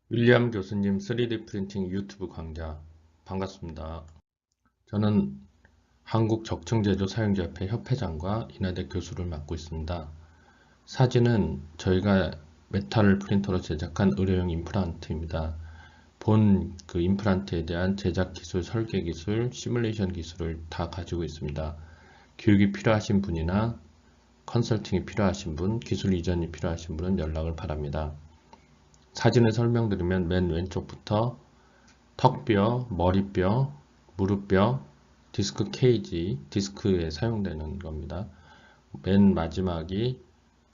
윌리엄 교수님 3D 프린팅 유튜브 강좌 반갑습니다. 저는 한국적층제조사용자협회 협회장과 인하대 교수를 맡고 있습니다. 사진은 저희가 메탈 프린터로 제작한 의료용 임플란트입니다. 본 그 임플란트에 대한 제작 기술, 설계 기술, 시뮬레이션 기술을 다 가지고 있습니다. 교육이 필요하신 분이나 컨설팅이 필요하신 분, 기술 이전이 필요하신 분은 연락을 바랍니다. 사진을 설명드리면 맨 왼쪽부터 턱뼈, 머리뼈, 무릎뼈, 디스크 케이지, 디스크에 사용되는 겁니다. 맨 마지막이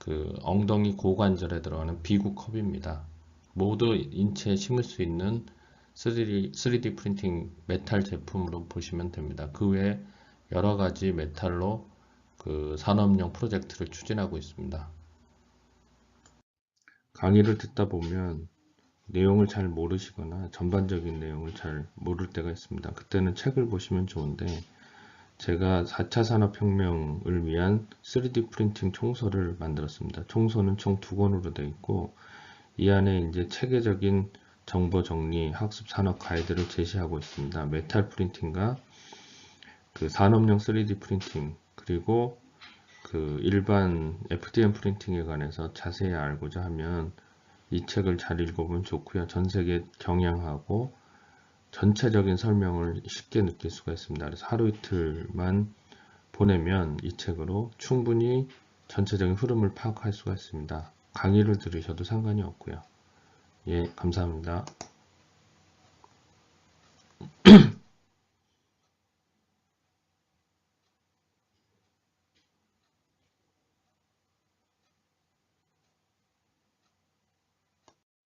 그 엉덩이 고관절에 들어가는 비구컵입니다. 모두 인체에 심을 수 있는 3D 프린팅 메탈 제품으로 보시면 됩니다. 그 외에 여러 가지 메탈로 그 산업용 프로젝트를 추진하고 있습니다. 강의를 듣다 보면 내용을 잘 모르시거나 전반적인 내용을 잘 모를 때가 있습니다. 그때는 책을 보시면 좋은데 제가 4차 산업혁명을 위한 3D 프린팅 총서를 만들었습니다. 총서는 총 2권으로 되어 있고 이 안에 이제 체계적인 정보 정리, 학습 산업 가이드를 제시하고 있습니다. 메탈 프린팅과 그 산업용 3D 프린팅 그리고 그 일반 FDM 프린팅에 관해서 자세히 알고자 하면 이 책을 잘 읽어보면 좋고요. 전 세계 경향하고 전체적인 설명을 쉽게 느낄 수가 있습니다. 그래서 하루 이틀만 보내면 이 책으로 충분히 전체적인 흐름을 파악할 수가 있습니다. 강의를 들으셔도 상관이 없고요. 예, 감사합니다.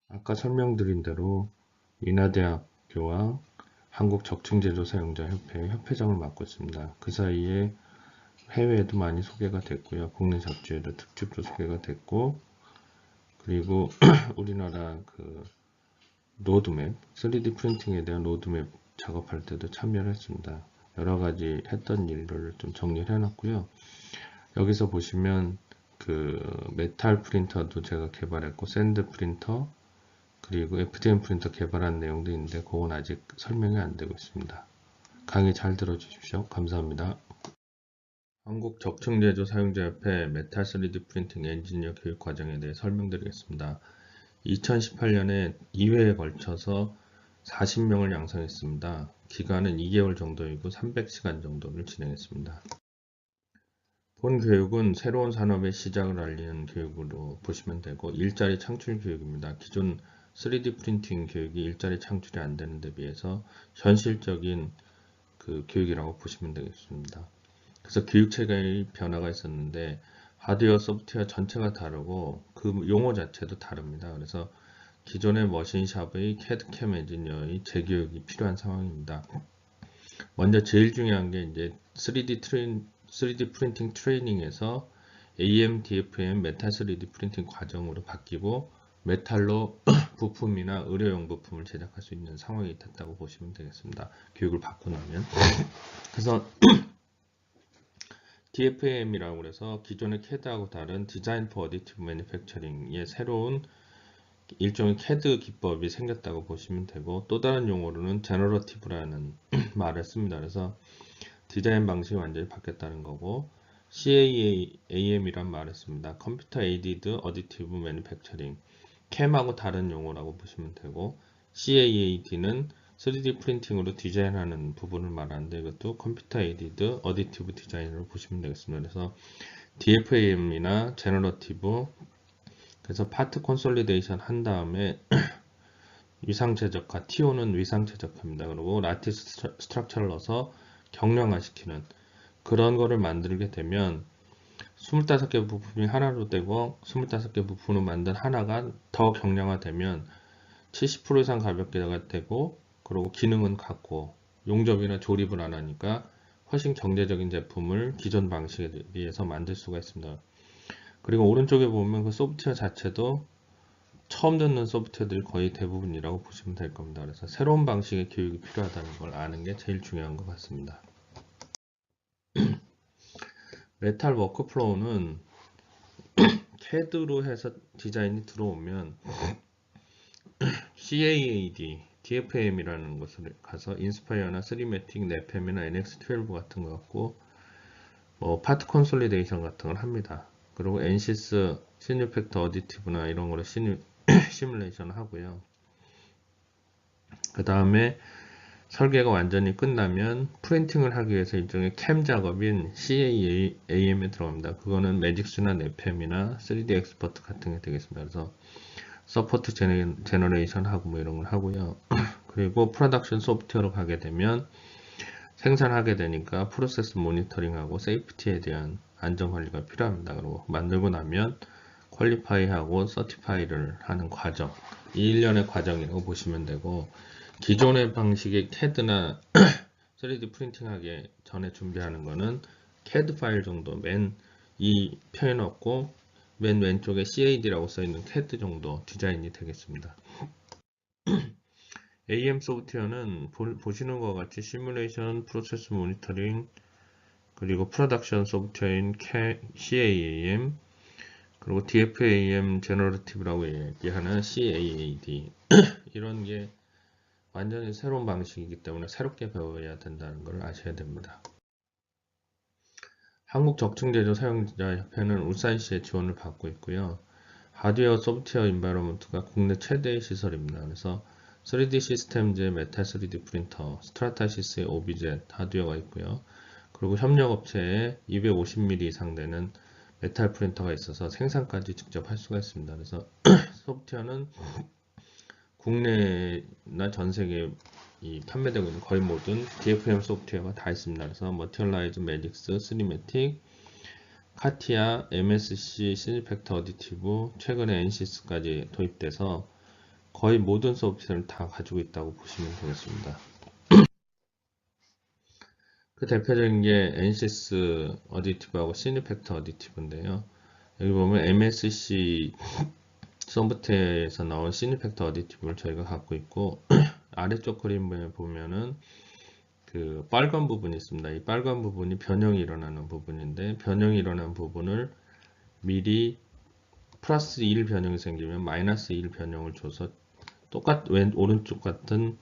아까 설명드린 대로 인하대학교와 한국적층제조사용자협회 협회장을 맡고 있습니다. 그 사이에 해외에도 많이 소개가 됐고요. 국내 잡지에도 특집도 소개가 됐고 그리고 우리나라 그 로드맵, 3D 프린팅에 대한 로드맵 작업할 때도 참여를 했습니다. 여러 가지 했던 일들을 좀 정리를 해놨고요. 여기서 보시면 그 메탈 프린터도 제가 개발했고 샌드 프린터 그리고 FDM 프린터 개발한 내용도 있는데 그건 아직 설명이 안 되고 있습니다. 강의 잘 들어주십시오. 감사합니다. 한국적층제조 사용자협회 메탈 3D 프린팅 엔지니어 교육 과정에 대해 설명드리겠습니다. 2018년에 2회에 걸쳐서 40명을 양성했습니다. 기간은 2개월 정도이고 300시간 정도를 진행했습니다. 본 교육은 새로운 산업의 시작을 알리는 교육으로 보시면 되고 일자리 창출 교육입니다. 기존 3D 프린팅 교육이 일자리 창출이 안 되는 데 비해서 현실적인 그 교육이라고 보시면 되겠습니다. 그래서 교육체계의 변화가 있었는데 하드웨어, 소프트웨어 전체가 다르고 그 용어 자체도 다릅니다. 그래서 기존의 머신샵의 CAD/CAM 엔지니어의 재교육이 필요한 상황입니다. 먼저 제일 중요한 게 이제 3D 프린팅 트레이닝에서 AM, DFM, 메탈 3D 프린팅 과정으로 바뀌고 메탈로 부품이나 의료용 부품을 제작할 수 있는 상황이 됐다고 보시면 되겠습니다. 교육을 받고 나면. 그래서 DFM이라고 해서 기존의 CAD하고 다른 디자인 포 어디티브 매니팩처링의 새로운 일종의 CAD 기법이 생겼다고 보시면 되고 또 다른 용어로는 제너러티브라는 말을 씁니다. 그래서 디자인 방식이 완전히 바뀌었다는 거고 CAAM이란 말을 씁니다. 컴퓨터 에이디드 어디티브 매니팩처링 CAM하고 다른 용어라고 보시면 되고 CAAD는 3D 프린팅으로 디자인하는 부분을 말하는데 이것도 컴퓨터 에이디드 어디티브 디자인으로 보시면 되겠습니다. 그래서 DFAM이나 제너러티브 그래서 파트 콘솔리데이션 한 다음에 위상 최적화, TO는 위상 최적화입니다. 그리고 라티스 스트럭처를 넣어서 경량화시키는 그런 거를 만들게 되면 25개 부품이 하나로 되고 25개 부품을 만든 하나가 더 경량화되면 70% 이상 가볍게 되고 그리고 기능은 같고 용접이나 조립을 안 하니까 훨씬 경제적인 제품을 기존 방식에 비해서 만들 수가 있습니다. 그리고 오른쪽에 보면 그 소프트웨어 자체도 처음 듣는 소프트웨어들이 거의 대부분이라고 보시면 될 겁니다. 그래서 새로운 방식의 교육이 필요하다는 걸 아는 게 제일 중요한 것 같습니다. 메탈 워크플로우는 CAD로 해서 디자인이 들어오면 CAAD, DFM이라는 곳을 가서 인스파이어나 3매틱, 넷팸이나 NX12 같은 거 갖고 뭐 파트 콘솔리데이션 같은 걸 합니다. 그리고 NCS, 시뉴팩터 어디티브나 이런 거를 시뮬레이션 하고요. 그 다음에 설계가 완전히 끝나면 프린팅을 하기 위해서 일종의 캠 작업인 CAAM에 들어갑니다. 그거는 매직스나 넷팸이나 3D 엑스퍼트 같은 게 되겠습니다. 그래서 서포트 제너레이션 하고 뭐 이런 걸 하고요. 그리고 프로덕션 소프트웨어로 가게 되면 생산하게 되니까 프로세스 모니터링하고 세이프티에 대한 안전 관리가 필요합니다. 그리고 만들고 나면 퀄리파이하고 서티파이를 하는 과정, 이 일련의 과정이라고 보시면 되고, 기존의 방식의 CAD나 3D 프린팅하기 전에 준비하는 거는 CAD 파일 정도 맨 이 표현 없고 맨 왼쪽에 CAD라고 써있는 CAD 정도 디자인이 되겠습니다. AM 소프트웨어는 보시는 것과 같이 시뮬레이션, 프로세스 모니터링, 그리고 프로덕션 소프트웨어인 CAAM, 그리고 DFAM 제너러티브라고 얘기하는 CAAD 이런 게 완전히 새로운 방식이기 때문에 새롭게 배워야 된다는 걸 아셔야 됩니다. 한국적층제조 사용자협회는 울산시의 지원을 받고 있고요. 하드웨어 소프트웨어 인바이러먼트가 국내 최대의 시설입니다. 그래서 3D 시스템즈의 메탈 3D 프린터, 스트라타시스의 오비젯 하드웨어가 있고요. 그리고 협력업체에 250mm 이상 되는 메탈 프린터가 있어서 생산까지 직접 할 수가 있습니다. 그래서 소프트웨어는 국내나 전 세계에 판매되고 있는 거의 모든 DFM 소프트웨어가 다 있습니다. 그래서 머티얼라이즈, 매직스, 3매틱, 카티아, MSC, 시니팩터 어디티브, 최근에 NCS까지 도입돼서 거의 모든 소프트웨어를 다 가지고 있다고 보시면 되겠습니다. 그 대표적인 게 NCS 어디티브하고 시니팩터 어디티브인데요. 여기 보면 MSC 소프트웨어에서 나온 시니팩터 어디티브를 저희가 갖고 있고 아래쪽 그림에 보면은 그 빨간 부분이 있습니다. 이 빨간 부분이 변형이 일어나는 부분인데, 변형이 일어나는 부분을 미리 플러스 1 변형이 생기면 마이너스 1 변형을 줘서 오른쪽 같은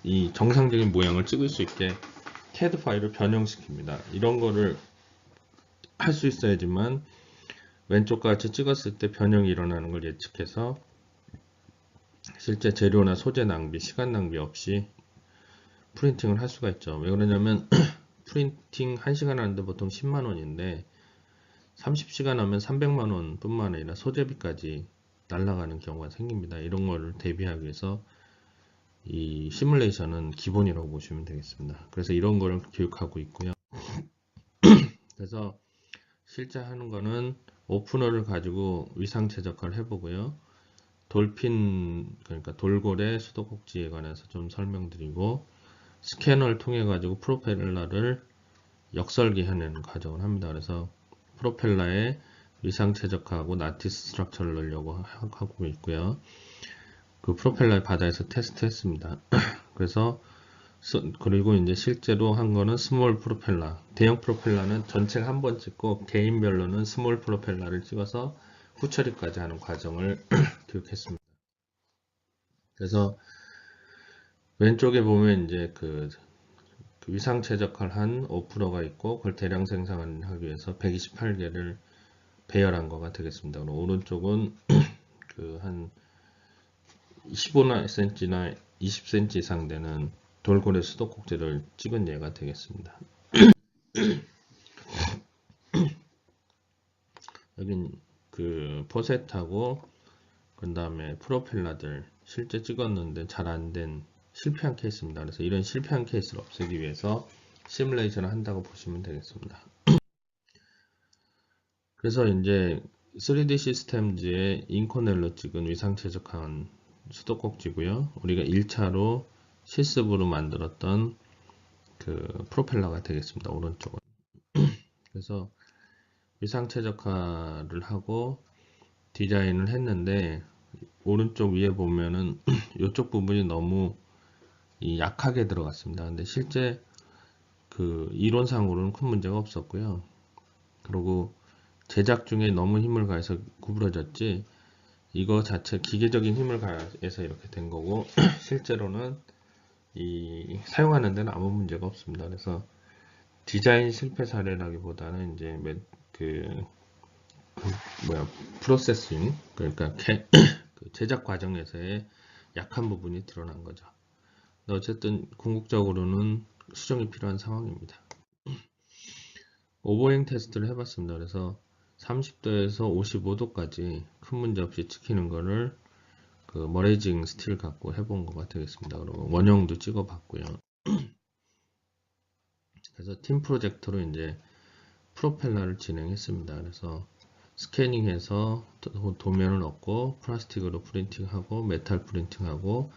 이 정상적인 모양을 찍을 수 있게 CAD 파일을 변형시킵니다. 이런 거를 할 수 있어야지만 왼쪽과 같이 찍었을 때 변형이 일어나는 걸 예측해서 실제 재료나 소재 낭비, 시간 낭비 없이 프린팅을 할 수가 있죠. 왜 그러냐면 프린팅 1시간 하는데 보통 10만원인데 30시간 하면 300만원 뿐만 아니라 소재비까지 날아가는 경우가 생깁니다. 이런 거를 대비하기 위해서 이 시뮬레이션은 기본이라고 보시면 되겠습니다. 그래서 이런 거를 교육하고 있고요. 그래서 실제 하는 거는 오프너를 가지고 위상 최적화를 해보고요. 돌핀, 그러니까 돌고래 수도꼭지에 관해서 좀 설명드리고, 스캐너를 통해 가지고 프로펠러를 역설계하는 과정을 합니다. 그래서 프로펠러에 위상 최적화하고 나티스 스트럭처를 넣으려고 하고 있고요. 그 프로펠러 바다에서 테스트했습니다. 그래서 그리고 이제 실제로 한 거는 스몰 프로펠러, 대형 프로펠러는 전체를 한 번 찍고 개인별로는 스몰 프로펠러를 찍어서 후처리까지 하는 과정을 교육했습니다. 그래서 왼쪽에 보면 이제 그 위상 최적화를 한 오프너가 있고, 그걸 대량 생산하기 위해서 128개를 배열한 거가 되겠습니다. 그리고 오른쪽은 그 한 15cm나 20cm 이상 되는 돌고래 수도꼭지를 찍은 예가 되겠습니다. 여긴 그 포셋하고 그 다음에 프로펠러들 실제 찍었는데 잘 안 된 실패한 케이스입니다. 그래서 이런 실패한 케이스를 없애기 위해서 시뮬레이션을 한다고 보시면 되겠습니다. 그래서 이제 3D 시스템즈의 인코넬로 찍은 위상 최적화한 수도꼭지고요. 우리가 1차로 실습으로 만들었던 그 프로펠러가 되겠습니다. 오른쪽은. 그래서 위상 최적화를 하고 디자인을 했는데, 오른쪽 위에 보면은 이쪽 부분이 너무 약하게 들어갔습니다. 근데 실제 그 이론상으로는 큰 문제가 없었고요. 그리고 제작 중에 너무 힘을 가해서 구부러졌지, 이거 자체 기계적인 힘을 가해서 이렇게 된 거고 실제로는 이 사용하는 데는 아무 문제가 없습니다. 그래서 디자인 실패 사례라기보다는 이제 그 프로세싱, 그러니까 그 제작 과정에서의 약한 부분이 드러난 거죠. 어쨌든 궁극적으로는 수정이 필요한 상황입니다. 오버행 테스트를 해봤습니다. 그래서 30도에서 55도까지 큰 문제 없이 찍히는 거를 그 머레이징 스틸 갖고 해본 거가 되겠습니다. 그리고 원형도 찍어봤고요. 그래서 팀 프로젝트로 이제 프로펠러를 진행했습니다. 그래서 스캐닝해서 도면을 얻고 플라스틱으로 프린팅하고 메탈 프린팅하고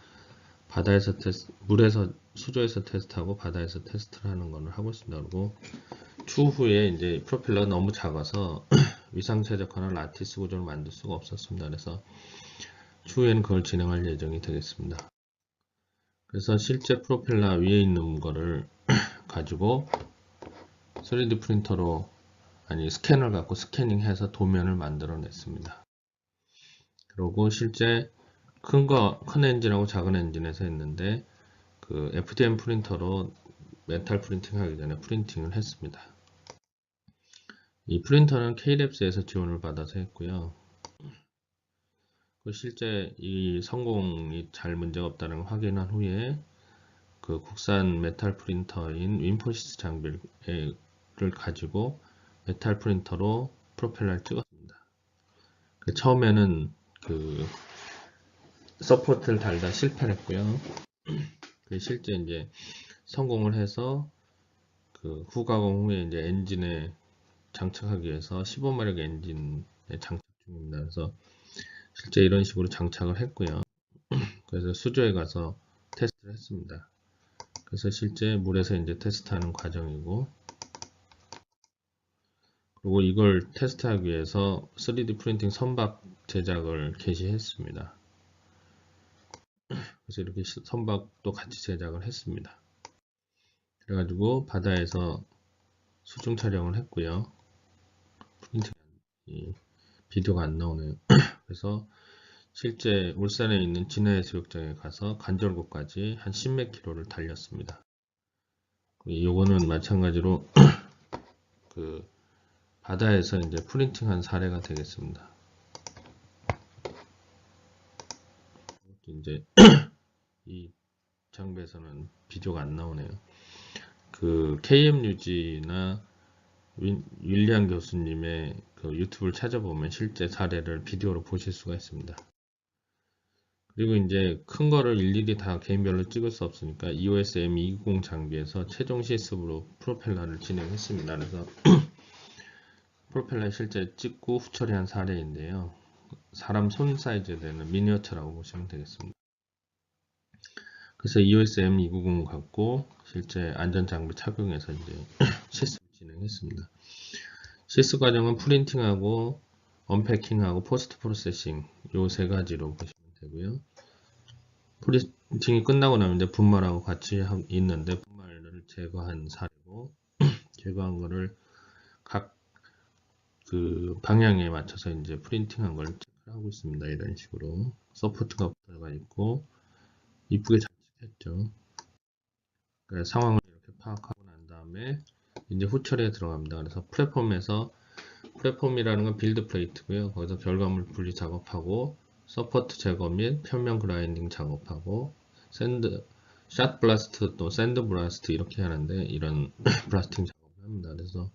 바다에서 물에서 수조에서 테스트하고 바다에서 테스트를 하는 거를 하고 있습니다. 그리고 추후에 이제 프로펠러가 너무 작아서 위상 최적화나 라티스 구조를 만들 수가 없었습니다. 그래서 추후에는 그걸 진행할 예정이 되겠습니다. 그래서 실제 프로펠러 위에 있는 거를 가지고 3D 프린터로 스캐너를 갖고 스캐닝해서 도면을 만들어 냈습니다. 그리고 실제 큰 엔진하고 작은 엔진에서 했는데 그 FDM 프린터로 메탈 프린팅 하기 전에 프린팅을 했습니다. 이 프린터는 K-랩스에서 지원을 받아서 했고요. 실제 이 성공이 잘 문제가 없다는 걸 확인한 후에 그 국산 메탈 프린터인 윈포시스 장비를 가지고 메탈 프린터로 프로펠러를 찍었습니다. 처음에는 그 서포트를 달다 실패를 했고요. 실제 이제 성공을 해서 그 후가공 후에 이제 엔진에 장착하기 위해서 15마력 엔진에 장착 중입니다. 그래서 실제 이런 식으로 장착을 했고요. 그래서 수조에 가서 테스트를 했습니다. 그래서 실제 물에서 이제 테스트하는 과정이고, 그리고 이걸 테스트하기 위해서 3D 프린팅 선박 제작을 개시했습니다. 그래서 이렇게 선박도 같이 제작을 했습니다. 그래가지고 바다에서 수중 촬영을 했고요. 프린팅 비디오가 안 나오네요. 그래서 실제 울산에 있는 진해해수욕장에 가서 간절곶까지 한 10몇 킬로를 달렸습니다. 요거는 마찬가지로 그 바다에서 이제 프린팅한 사례가 되겠습니다. 이제 이 장비에서는 비디오가 안 나오네요. 그 KMUG나 윌리안 교수님의 그 유튜브를 찾아보면 실제 사례를 비디오로 보실 수가 있습니다. 그리고 이제 큰 거를 일일이 다 개인별로 찍을 수 없으니까 EOS M290 장비에서 최종 실습으로 프로펠러를 진행했습니다. 그래서 프로펠러 실제 찍고 후처리한 사례인데요. 사람 손 사이즈 되는 미니어처라고 보시면 되겠습니다. 그래서 EOS M290 갖고 실제 안전장비 착용해서 이제 실습을 진행했습니다. 실습 과정은 프린팅하고 언패킹하고 포스트 프로세싱 요 세 가지로 보시면 되고요. 프린팅이 끝나고 나면 이제 분말하고 같이 있는데 분말을 제거한 사례고 제거한 거를 각 그 방향에 맞춰서 이제 프린팅한 걸 체크를 하고 있습니다. 이런 식으로 서포트가 들어가 있고 이쁘게 장식했죠. 그래서 상황을 이렇게 파악하고 난 다음에 이제 후처리에 들어갑니다. 그래서 플랫폼이라는 건 빌드 플레이트고요. 거기서 결과물 분리 작업하고 서포트 제거 및 표면 그라인딩 작업하고 샷 블라스트 또 샌드 블라스트 이렇게 하는데 이런 블라스팅 작업을 합니다. 그래서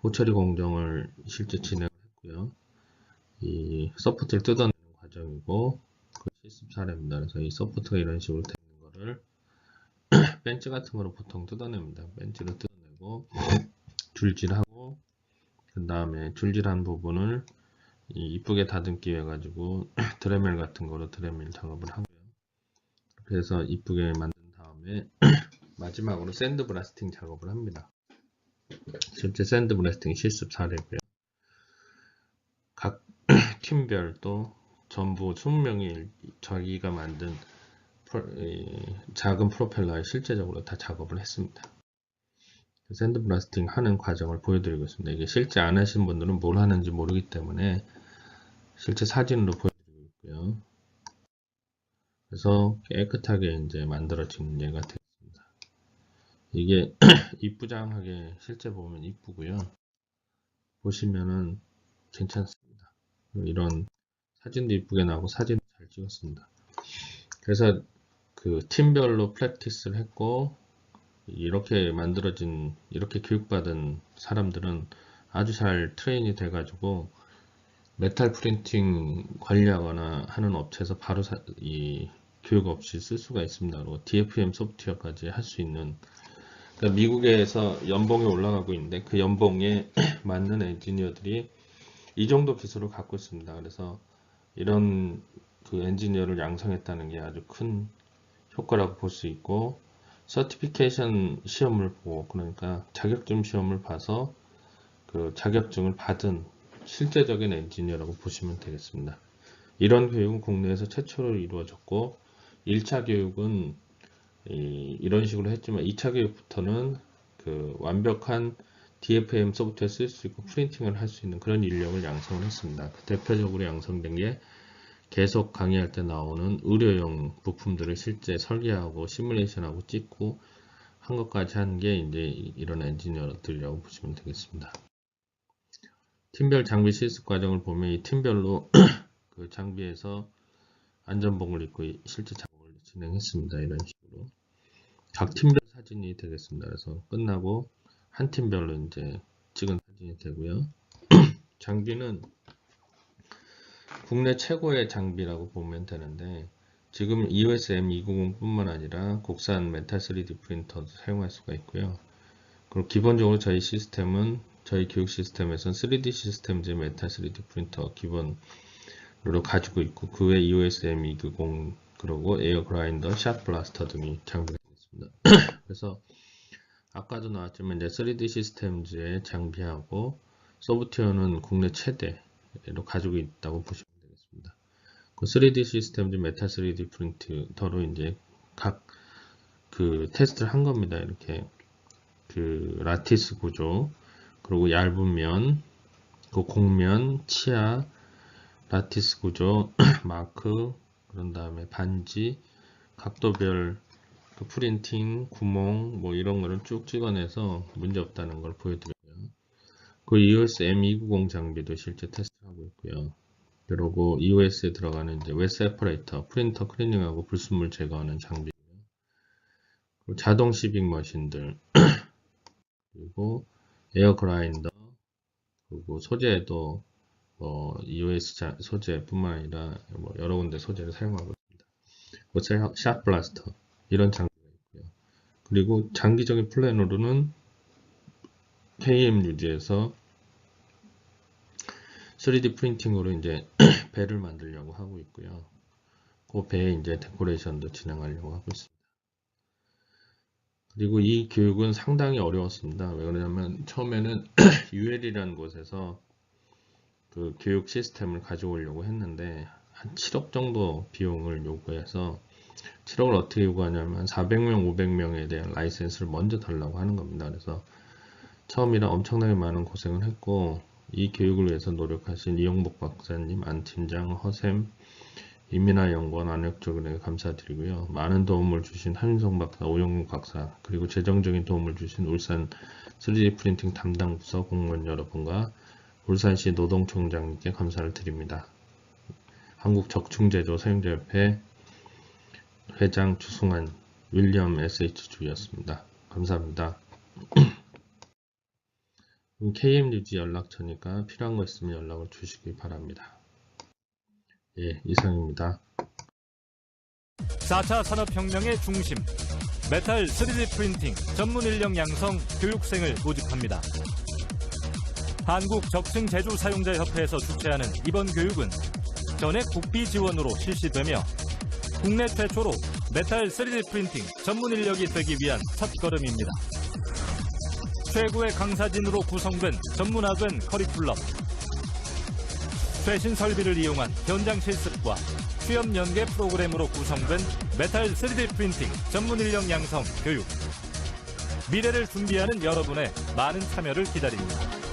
후처리 공정을 실제 진행을 했고요. 이 서포트를 뜯어내는 과정이고 그 실습 사례입니다. 그래서 이 서포트가 이런 식으로 되는 거를 벤치 같은 거로 보통 뜯어냅니다. 벤치로 뜯어내고 줄질하고 그 다음에 줄질한 부분을 이쁘게 다듬기 위해 가지고 드레멜 같은 거로 드레멜 작업을 하고요. 그래서 이쁘게 만든 다음에 마지막으로 샌드 블라스팅 작업을 합니다. 실제 샌드 블라스팅 실습 사례고요. 각 팀별도 전부 20명이 자기가 만든 작은 프로펠러에 실제적으로 다 작업을 했습니다. 샌드 블라스팅 하는 과정을 보여드리고 있습니다. 이게 실제 안 하신 분들은 뭘 하는지 모르기 때문에 실제 사진으로 보여드리고 있고요. 그래서 깨끗하게 이제 만들어진 예가 되겠습니다. 이게 이쁘장하게 실제 보면 이쁘고요. 보시면은 괜찮습니다. 이런 사진도 이쁘게 나오고 사진도 잘 찍었습니다. 그래서 그 팀별로 프랙티스를 했고, 이렇게 만들어진, 이렇게 교육받은 사람들은 아주 잘 트레인이 돼가지고 메탈 프린팅 관리하거나 하는 업체에서 바로 이 교육 없이 쓸 수가 있습니다. 그리고 DFM 소프트웨어까지 할 수 있는, 그러니까 미국에서 연봉이 올라가고 있는데 그 연봉에 맞는 엔지니어들이 이 정도 기술을 갖고 있습니다. 그래서 이런 그 엔지니어를 양성했다는 게 아주 큰 효과라고 볼 수 있고, 서티피케이션 시험을 보고, 그러니까 자격증 시험을 봐서 그 자격증을 받은 실제적인 엔지니어라고 보시면 되겠습니다. 이런 교육은 국내에서 최초로 이루어졌고, 1차 교육은 이런 식으로 했지만 2차 교육부터는 그 완벽한 DFM 소프트웨어 쓸 수 있고 프린팅을 할 수 있는 그런 인력을 양성을 했습니다. 그 대표적으로 양성된 게 계속 강의할 때 나오는 의료용 부품들을 실제 설계하고 시뮬레이션하고 찍고 한 것까지 한 게 이제 이런 엔지니어들이라고 보시면 되겠습니다. 팀별 장비 실습 과정을 보면 이 팀별로 그 장비에서 안전복을 입고 실제 작업을 진행했습니다. 이런 식으로 각 팀별 사진이 되겠습니다. 그래서 끝나고 한 팀별로 이제 찍은 사진이 되고요. 장비는 국내 최고의 장비라고 보면 되는데, 지금 EOS M290 뿐만 아니라 국산 메탈 3D 프린터도 사용할 수가 있고요. 그리고 기본적으로 저희 시스템은, 저희 교육 시스템에서는 3D 시스템즈 메탈 3D 프린터 기본으로 가지고 있고, 그 외 EOS M290 그리고 에어 그라인더, 샷 블라스터 등이 장비가 있습니다. 그래서 아까도 나왔지만 이제 3D 시스템즈의 장비하고 소프트웨어는 국내 최대로 가지고 있다고 보시면 되겠습니다. 그 3D 시스템즈 메탈 3D 프린터로 이제 각 그 테스트를 한 겁니다. 이렇게 그 라티스 구조, 그리고 얇은 면, 그 곡면, 치아, 라티스 구조, 마크, 그런 다음에 반지, 각도별 그 프린팅, 구멍, 뭐 이런 거를 쭉 찍어내서 문제 없다는 걸 보여드렸고요. 그 EOS M290 장비도 실제 테스트하고 있고요. 그리고 EOS에 들어가는 이제 웨트 세퍼레이터, 프린터 클리닝하고 불순물 제거하는 장비, 그리고 자동 시빙 머신들, 그리고 에어 그라인더, 그리고 소재도 EOS 소재뿐만 아니라 뭐 여러 군데 소재를 사용하고 있습니다. 샷 블라스터, 이런 장비가 있고요. 그리고 장기적인 플랜으로는 KMUG에서 3D 프린팅으로 이제 배를 만들려고 하고 있고요. 그 배에 이제 데코레이션도 진행하려고 하고 있습니다. 그리고 이 교육은 상당히 어려웠습니다. 왜 그러냐면 처음에는 UL이라는 곳에서 그 교육 시스템을 가져오려고 했는데 한 7억 정도 비용을 요구해서, 7억을 어떻게 요구하냐면 400명, 500명에 대한 라이센스를 먼저 달라고 하는 겁니다. 그래서 처음이라 엄청나게 많은 고생을 했고, 이 교육을 위해서 노력하신 이용복 박사님, 안 팀장, 허샘, 이민아 연구원, 안혁조에게 감사드리고요. 많은 도움을 주신 한윤성 박사, 오영국 박사, 그리고 재정적인 도움을 주신 울산 3D 프린팅 담당 부서 공무원 여러분과 울산시 노동총장님께 감사를 드립니다. 한국적충제조 사용자협회 회장 주승환, 윌리엄 SH 주였습니다. 감사합니다. KMUG 연락처니까 필요한 거 있으면 연락을 주시기 바랍니다. 예, 이상입니다. 4차 산업혁명의 중심, 메탈 3D 프린팅 전문 인력 양성 교육생을 모집합니다. 한국적층제조사용자협회에서 주최하는 이번 교육은 전액 국비 지원으로 실시되며 국내 최초로 메탈 3D 프린팅 전문 인력이 되기 위한 첫걸음입니다. 최고의 강사진으로 구성된 전문화된 커리큘럼, 최신 설비를 이용한 현장 실습과 취업 연계 프로그램으로 구성된 메탈 3D 프린팅 전문 인력 양성 교육. 미래를 준비하는 여러분의 많은 참여를 기다립니다.